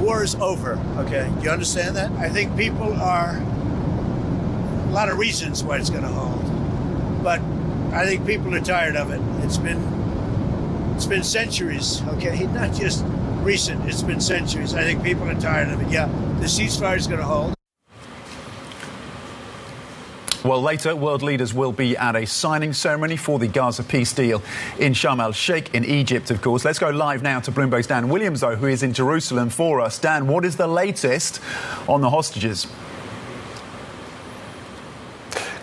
war is over, okay? You understand that? I think people are, a lot of reasons why it's going to hold, but I think people are tired of it. It's been centuries, okay? Not just recent, it's been centuries. I think people are tired of it. Yeah, the ceasefire is going to hold. Well, later, world leaders will be at a signing ceremony for the Gaza peace deal in Sharm el-Sheikh in Egypt, of course. Let's go live now to Bloomberg's Dan Williams, though, who is in Jerusalem for us. Dan, what is the latest on the hostages?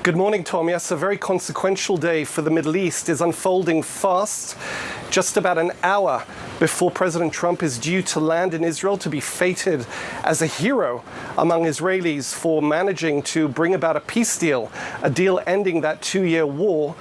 Good morning, Tom. Yes, a very consequential day for the Middle East is unfolding fast. Just about an hour before President Trump is due to land in Israel to be feted as a hero among Israelis for managing to bring about a peace deal, a deal ending that 2-year war.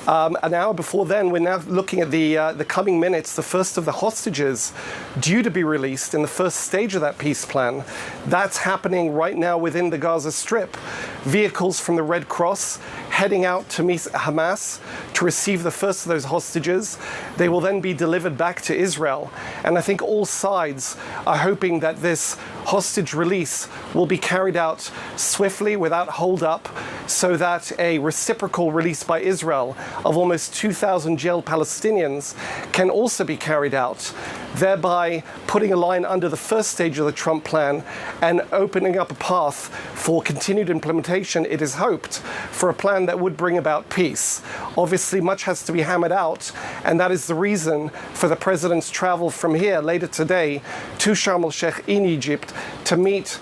An hour before then, we're now looking at the coming minutes, the first of the hostages due to be released in the first stage of that peace plan. That's happening right now within the Gaza Strip. Vehicles from the Red Cross heading out to meet Hamas to receive the first of those hostages. They will then be delivered back to Israel. And I think all sides are hoping that this hostage release will be carried out swiftly without hold up, so that a reciprocal release by Israel of almost 2,000 jailed Palestinians can also be carried out, thereby putting a line under the first stage of the Trump plan and opening up a path for continued implementation, it is hoped, for a plan that would bring about peace. Obviously, much has to be hammered out, and that is the reason for the president's travel from here later today to Sharm el-Sheikh in Egypt to meet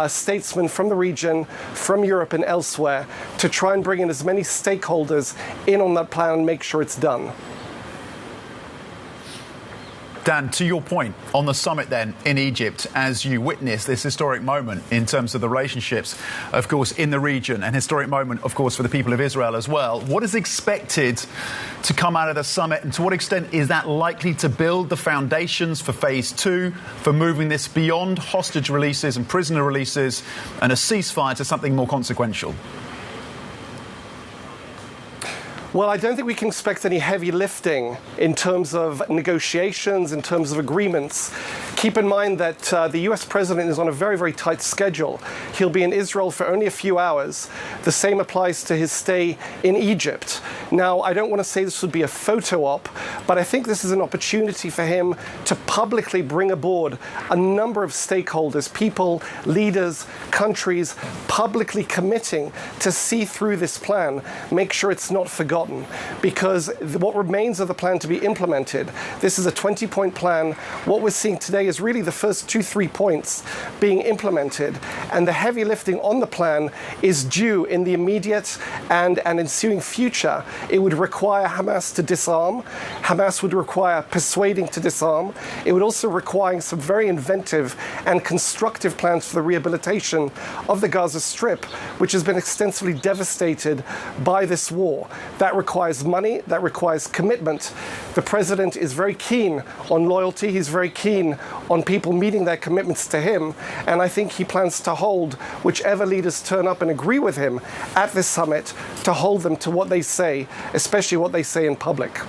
statesmen from the region, from Europe and elsewhere, to try and bring in as many stakeholders in on that plan and make sure it's done. Dan, to your point, on the summit then in Egypt, as you witness this historic moment in terms of the relationships, of course, in the region, and historic moment, of course, for the people of Israel as well, what is expected to come out of the summit, and to what extent is that likely to build the foundations for phase 2, for moving this beyond hostage releases and prisoner releases and a ceasefire to something more consequential? Well, I don't think we can expect any heavy lifting in terms of negotiations, in terms of agreements. Keep in mind that the US president is on a very, very tight schedule. He'll be in Israel for only a few hours. The same applies to his stay in Egypt. Now, I don't want to say this would be a photo op, but I think this is an opportunity for him to publicly bring aboard a number of stakeholders, people, leaders, countries, publicly committing to see through this plan, make sure it's not forgotten. Because what remains of the plan to be implemented, this is a 20-point plan. What we're seeing today is really the first 2-3 points being implemented, and the heavy lifting on the plan is due in the immediate and ensuing future. It would require Hamas to disarm. Hamas would require persuading to disarm. It would also require some very inventive and constructive plans for the rehabilitation of the Gaza Strip, which has been extensively devastated by this war. That requires money, that requires commitment. The president is very keen on loyalty, he's very keen on people meeting their commitments to him, and I think he plans to hold whichever leaders turn up and agree with him at this summit, to hold them to what they say, especially what they say in public.